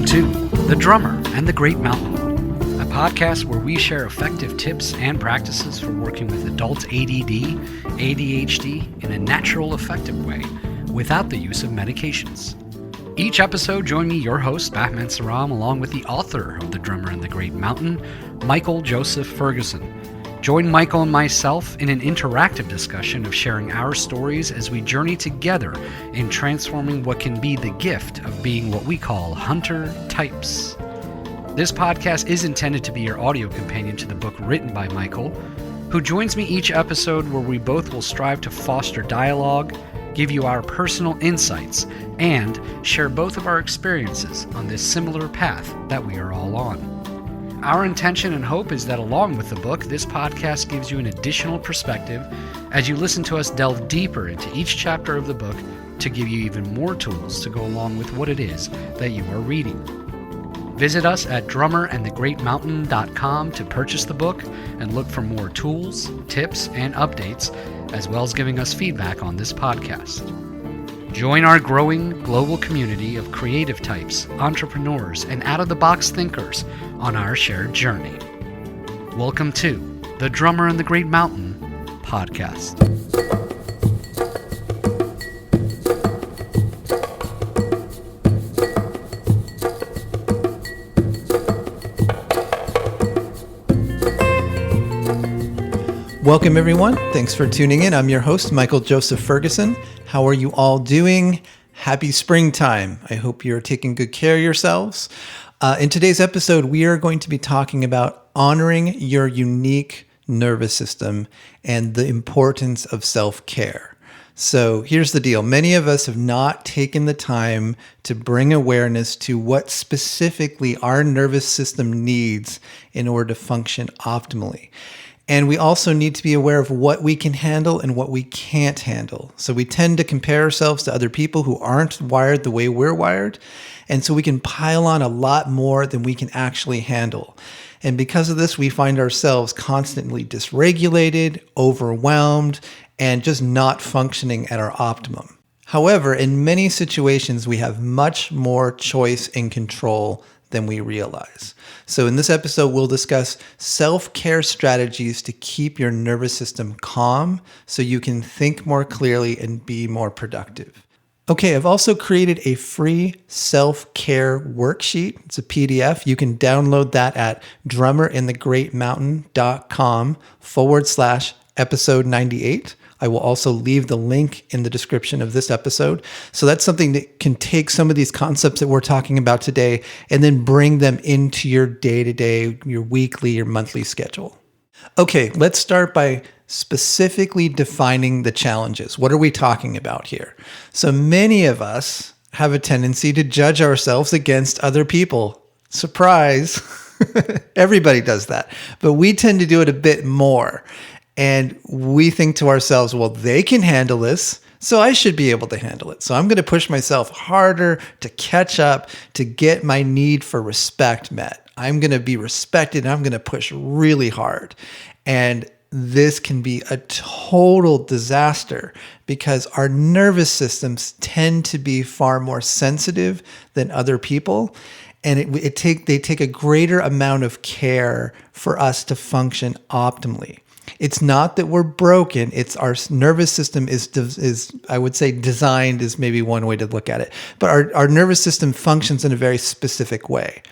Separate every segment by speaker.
Speaker 1: Welcome to The Drummer and the Great Mountain, a podcast where we share effective tips and practices for working with adult ADD, ADHD in a natural, effective way without the use of medications. Each episode, join me, your host, Batman Saram, along with the author of The Drummer and the Great Mountain, Michael Joseph Ferguson. Join Michael and myself in an interactive discussion of sharing our stories as we journey together in transforming what can be the gift of being what we call hunter types. This podcast is intended to be your audio companion to the book written by Michael, who joins me each episode where we both will strive to foster dialogue, give you our personal insights, and share both of our experiences on this similar path that we are all on. Our intention and hope is that along with the book, this podcast gives you an additional perspective as you listen to us delve deeper into each chapter of the book to give you even more tools to go along with what it is that you are reading. Visit us at drummerandthegreatmountain.com to purchase the book and look for more tools, tips, and updates, as well as giving us feedback on this podcast. Join our growing global community of creative types, entrepreneurs, and out-of-the-box thinkers on our shared journey. Welcome to The Drummer and the Great Mountain podcast.
Speaker 2: Welcome, everyone. Thanks for tuning in. I'm your host, Michael Joseph Ferguson. How are you all doing? Happy springtime. I hope you're taking good care of yourselves. In today's episode, we are going to be talking about honoring your unique nervous system and the importance of self-care. So here's the deal. Many of us have not taken the time to bring awareness to what specifically our nervous system needs in order to function optimally. And we also need to be aware of what we can handle and what we can't handle. So we tend to compare ourselves to other people who aren't wired the way we're wired. And so we can pile on a lot more than we can actually handle. And because of this, we find ourselves constantly dysregulated, overwhelmed, and just not functioning at our optimum. However, in many situations, we have much more choice and control than we realize. So in this episode, we'll discuss self-care strategies to keep your nervous system calm so you can think more clearly and be more productive. Okay, I've also created a free self-care worksheet. It's a PDF. You can download that at drummerandthegreatmountain.com/episode 98. I will also leave the link in the description of this episode. So that's something that can take some of these concepts that we're talking about today and then bring them into your day-to-day, your weekly, your monthly schedule. Okay, let's start by specifically defining the challenges. What are we talking about here? So many of us have a tendency to judge ourselves against other people. Surprise! Everybody does that. But we tend to do it a bit more. And we think to ourselves, well, they can handle this, so I should be able to handle it. So I'm going to push myself harder to catch up, to get my need for respect met. I'm going to be respected, and I'm going to push really hard. And this can be a total disaster because our nervous systems tend to be far more sensitive than other people. And they take a greater amount of care for us to function optimally. It's not that we're broken. It's our nervous system is I would say designed is maybe one way to look at it. But our nervous system functions in a very specific way.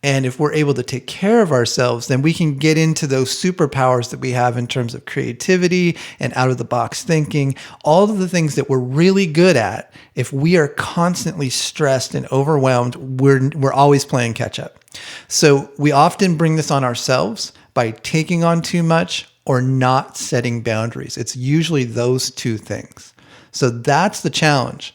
Speaker 2: And if we're able to take care of ourselves, then we can get into those superpowers that we have in terms of creativity and out-of-the-box thinking, all of the things that we're really good at. If we are constantly stressed and overwhelmed, we're always playing catch-up. So we often bring this on ourselves by taking on too much or not setting boundaries. It's usually those two things. So that's the challenge.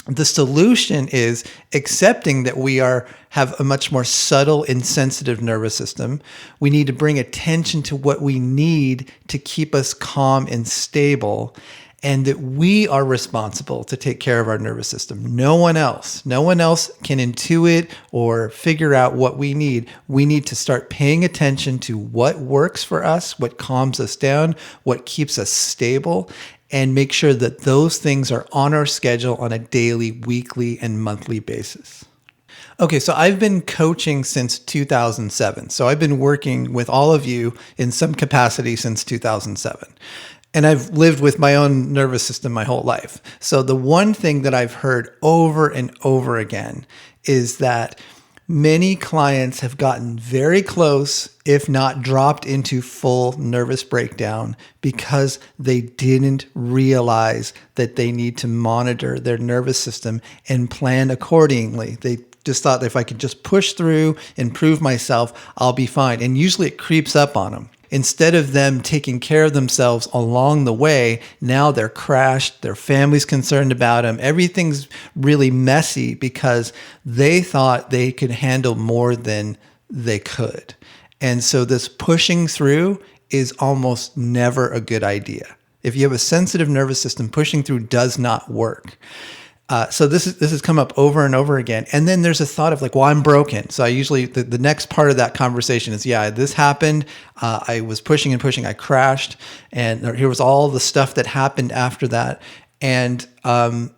Speaker 2: The solution is accepting that we have a much more subtle and sensitive nervous system. We need to bring attention to what we need to keep us calm and stable, and that we are responsible to take care of our nervous system. No one else can intuit or figure out what we need. We need to start paying attention to what works for us, what calms us down, what keeps us stable, and make sure that those things are on our schedule on a daily, weekly, and monthly basis. Okay, so I've been coaching since 2007. So I've been working with all of you in some capacity since 2007. And I've lived with my own nervous system my whole life. So the one thing that I've heard over and over again is that many clients have gotten very close, if not dropped into full nervous breakdown, because they didn't realize that they need to monitor their nervous system and plan accordingly. They just thought that if I could just push through, improve myself, I'll be fine. And usually it creeps up on them. Instead of them taking care of themselves along the way, now they're crashed, their family's concerned about them. Everything's really messy because they thought they could handle more than they could. And so this pushing through is almost never a good idea. If you have a sensitive nervous system, pushing through does not work. So this has come up over and over again. And then there's a thought of like, well, I'm broken. So I usually, the next part of that conversation is, yeah, this happened. I was pushing and pushing. I crashed. And here was all the stuff that happened after that. And I'm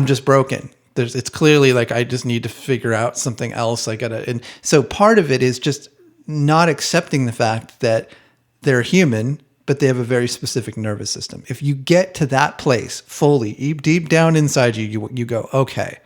Speaker 2: just broken. It's clearly like, I just need to figure out something else. And so part of it is just not accepting the fact that they're human, but they have a very specific nervous system. If you get to that place fully, deep down inside you go, okay,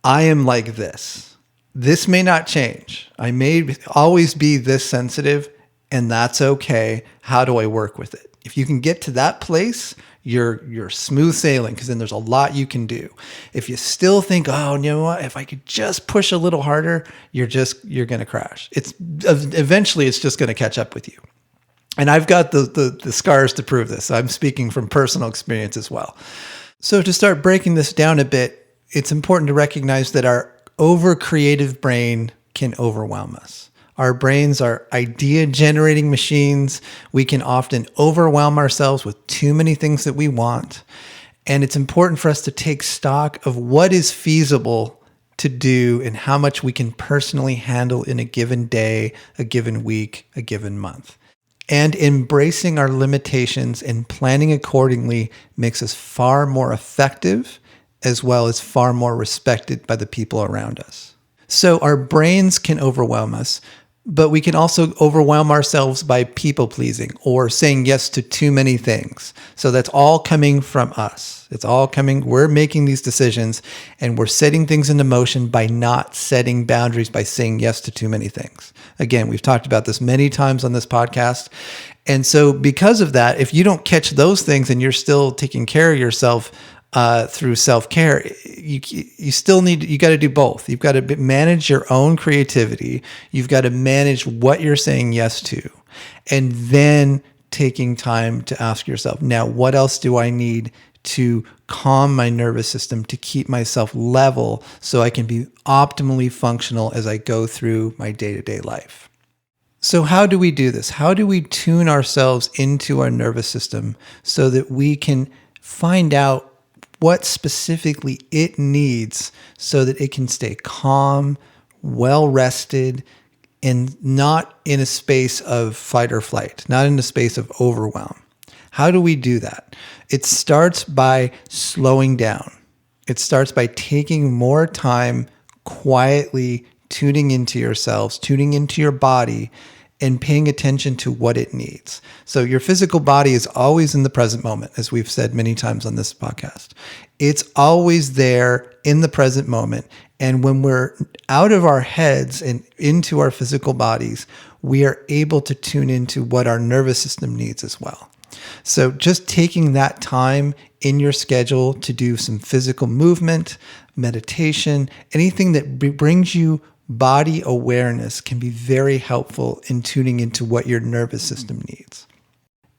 Speaker 2: I am like this. This may not change. I may always be this sensitive, and that's okay. How do I work with it? If you can get to that place, you're smooth sailing, because then there's a lot you can do. If you still think, oh, you know what, if I could just push a little harder, you're going to crash. Eventually it's just going to catch up with you. And I've got the scars to prove this. I'm speaking from personal experience as well. So to start breaking this down a bit, it's important to recognize that our over-creative brain can overwhelm us. Our brains are idea-generating machines. We can often overwhelm ourselves with too many things that we want. And it's important for us to take stock of what is feasible to do and how much we can personally handle in a given day, a given week, a given month. And embracing our limitations and planning accordingly makes us far more effective, as well as far more respected by the people around us. So our brains can overwhelm us, but we can also overwhelm ourselves by people pleasing or saying yes to too many things. So that's all coming from us. It's all coming. We're making these decisions and we're setting things into motion by not setting boundaries, by saying yes to too many things. Again, we've talked about this many times on this podcast. And so because of that, if you don't catch those things and you're still taking care of yourself through self-care, you got to do both. You've got to manage your own creativity. You've got to manage what you're saying yes to, and then taking time to ask yourself, now, what else do I need to calm my nervous system, to keep myself level so I can be optimally functional as I go through my day-to-day life? So how do we do this? How do we tune ourselves into our nervous system so that we can find out what specifically it needs so that it can stay calm, well-rested, and not in a space of fight or flight, not in a space of overwhelm? How do we do that? It starts by slowing down. It starts by taking more time quietly tuning into yourselves, tuning into your body, and paying attention to what it needs. So your physical body is always in the present moment, as we've said many times on this podcast. It's always there in the present moment. And when we're out of our heads and into our physical bodies, we are able to tune into what our nervous system needs as well. So just taking that time in your schedule to do some physical movement, meditation, anything that brings you body awareness can be very helpful in tuning into what your nervous system needs.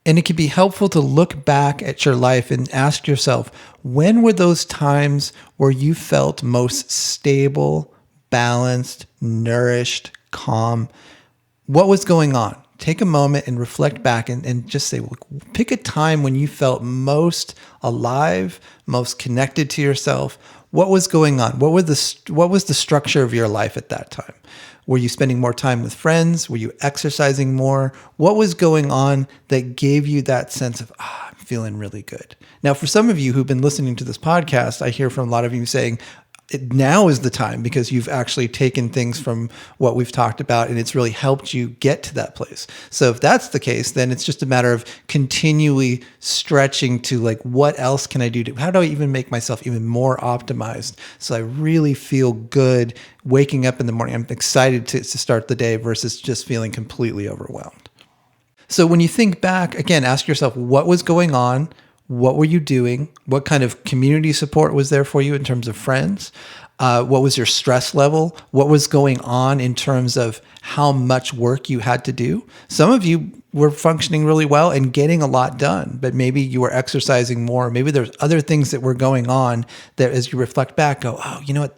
Speaker 2: And it can be helpful to look back at your life and ask yourself, when were those times where you felt most stable, balanced, nourished, calm? What was going on? Take a moment and reflect back and just say, well, pick a time when you felt most alive, most connected to yourself. What was going on? What was the structure of your life at that time? Were you spending more time with friends? Were you exercising more? What was going on that gave you that sense of, I'm feeling really good? Now, for some of you who've been listening to this podcast, I hear from a lot of you saying, now is the time, because you've actually taken things from what we've talked about and it's really helped you get to that place. So if that's the case, then it's just a matter of continually stretching to like, what else can I do? How do I even make myself even more optimized so I really feel good waking up in the morning? I'm excited to start the day versus just feeling completely overwhelmed. So when you think back, again, ask yourself, what was going on? What were you doing? What kind of community support was there for you in terms of friends? What was your stress level? What was going on in terms of how much work you had to do? Some of you were functioning really well and getting a lot done, but maybe you were exercising more. Maybe there's other things that were going on that as you reflect back, go, oh, you know what?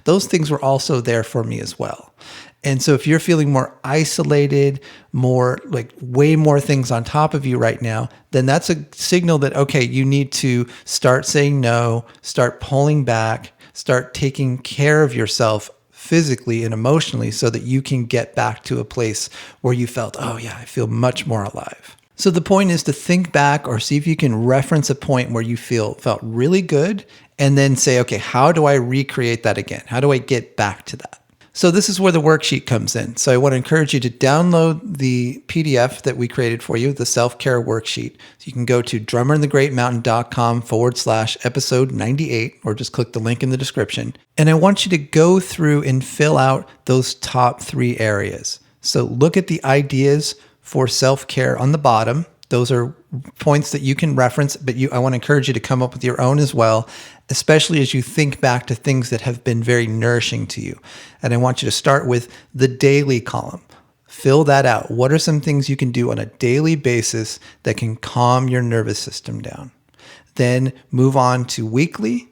Speaker 2: Those things were also there for me as well. And so if you're feeling more isolated, more like way more things on top of you right now, then that's a signal that, okay, you need to start saying no, start pulling back, start taking care of yourself physically and emotionally so that you can get back to a place where you felt, oh yeah, I feel much more alive. So the point is to think back or see if you can reference a point where you felt really good and then say, okay, how do I recreate that again? How do I get back to that? So this is where the worksheet comes in. So I want to encourage you to download the PDF that we created for you, the self-care worksheet. So you can go to drummerinthegreatmountain.com/episode 98, or just click the link in the description. And I want you to go through and fill out those top 3 areas. So look at the ideas for self-care on the bottom. Those are points that you can reference, but I want to encourage you to come up with your own as well, especially as you think back to things that have been very nourishing to you. And I want you to start with the daily column. Fill that out. What are some things you can do on a daily basis that can calm your nervous system down? Then move on to weekly,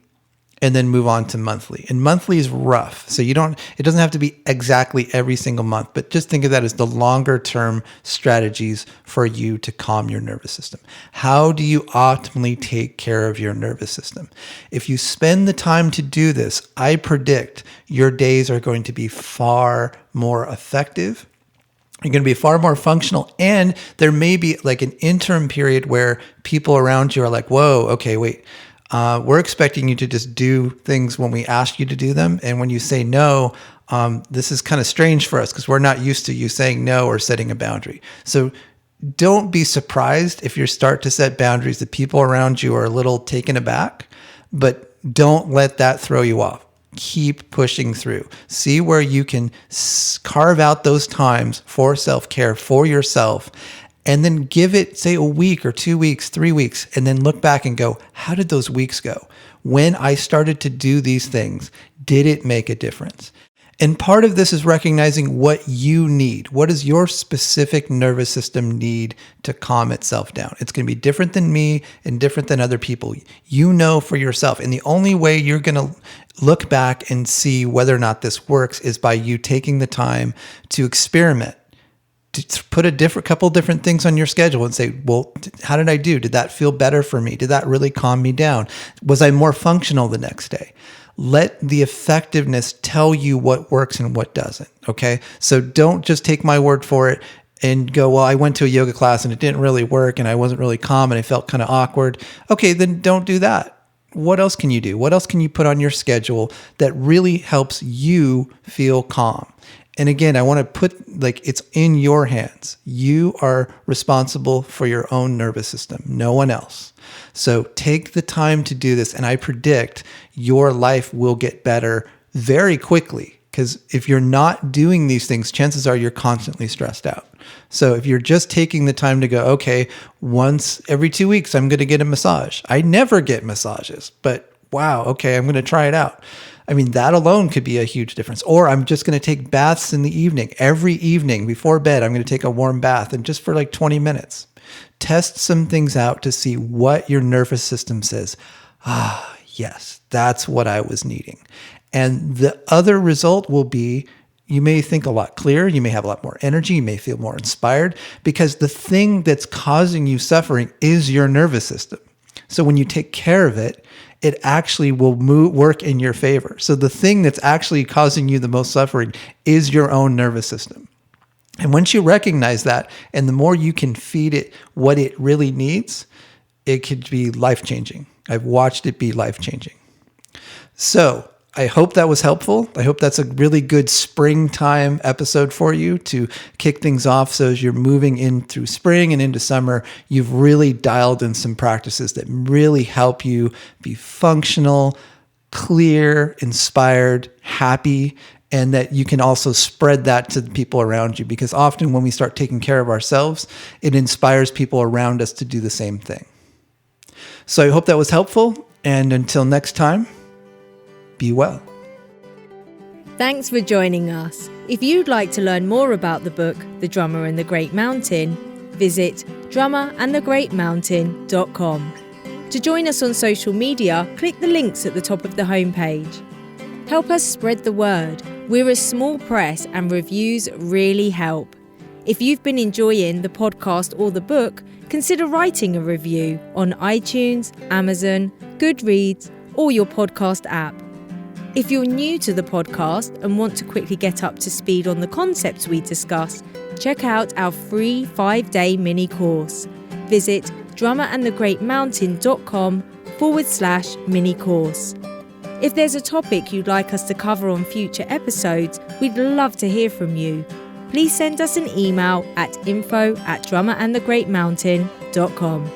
Speaker 2: and then move on to monthly. And monthly is rough. So it doesn't have to be exactly every single month, but just think of that as the longer term strategies for you to calm your nervous system. How do you optimally take care of your nervous system? If you spend the time to do this, I predict your days are going to be far more effective. You're going to be far more functional, and there may be like an interim period where people around you are like, whoa, okay, wait. We're expecting you to just do things when we ask you to do them. And when you say no, this is kind of strange for us because we're not used to you saying no or setting a boundary. So don't be surprised if you start to set boundaries that people around you are a little taken aback, but don't let that throw you off. Keep pushing through. See where you can carve out those times for self-care, for yourself, and then give it, say, a week or 2 weeks, 3 weeks, and then look back and go, how did those weeks go? When I started to do these things, did it make a difference? And part of this is recognizing what you need. What does your specific nervous system need to calm itself down? It's going to be different than me and different than other people. You know for yourself. And the only way you're going to look back and see whether or not this works is by you taking the time to experiment. To put a couple different things on your schedule and say, well, how did I do? Did that feel better for me? Did that really calm me down? Was I more functional the next day? Let the effectiveness tell you what works and what doesn't. Okay. So don't just take my word for it and go, well, I went to a yoga class and it didn't really work and I wasn't really calm and I felt kind of awkward. Okay. Then don't do that. What else can you do? What else can you put on your schedule that really helps you feel calm? And again, I want to put it's in your hands. You are responsible for your own nervous system, no one else. So take the time to do this. And I predict your life will get better very quickly. Because if you're not doing these things, chances are you're constantly stressed out. So if you're just taking the time to go, okay, once every 2 weeks, I'm going to get a massage. I never get massages, but wow, okay, I'm going to try it out. I mean, that alone could be a huge difference. Or I'm just going to take baths in the evening. Every evening before bed, I'm going to take a warm bath and just for like 20 minutes. Test some things out to see what your nervous system says. Ah, yes, that's what I was needing. And the other result will be you may think a lot clearer. You may have a lot more energy. You may feel more inspired because the thing that's causing you suffering is your nervous system. So when you take care of it, it actually will work in your favor. So the thing that's actually causing you the most suffering is your own nervous system. And once you recognize that, and the more you can feed it what it really needs, it could be life-changing. I've watched it be life-changing. So I hope that was helpful. I hope that's a really good springtime episode for you to kick things off. So as you're moving in through spring and into summer, you've really dialed in some practices that really help you be functional, clear, inspired, happy, and that you can also spread that to the people around you. Because often when we start taking care of ourselves, it inspires people around us to do the same thing. So I hope that was helpful. And until next time, be well.
Speaker 3: Thanks for joining us. If you'd like to learn more about the book, The Drummer and the Great Mountain, visit drummerandthegreatmountain.com. To join us on social media, click the links at the top of the homepage. Help us spread the word. We're a small press and reviews really help. If you've been enjoying the podcast or the book, consider writing a review on iTunes, Amazon, Goodreads, or your podcast app. If you're new to the podcast and want to quickly get up to speed on the concepts we discuss, check out our free 5-day mini course. Visit drummerandthegreatmountain.com/mini course. If there's a topic you'd like us to cover on future episodes, we'd love to hear from you. Please send us an email at info@drummerandthegreatmountain.com.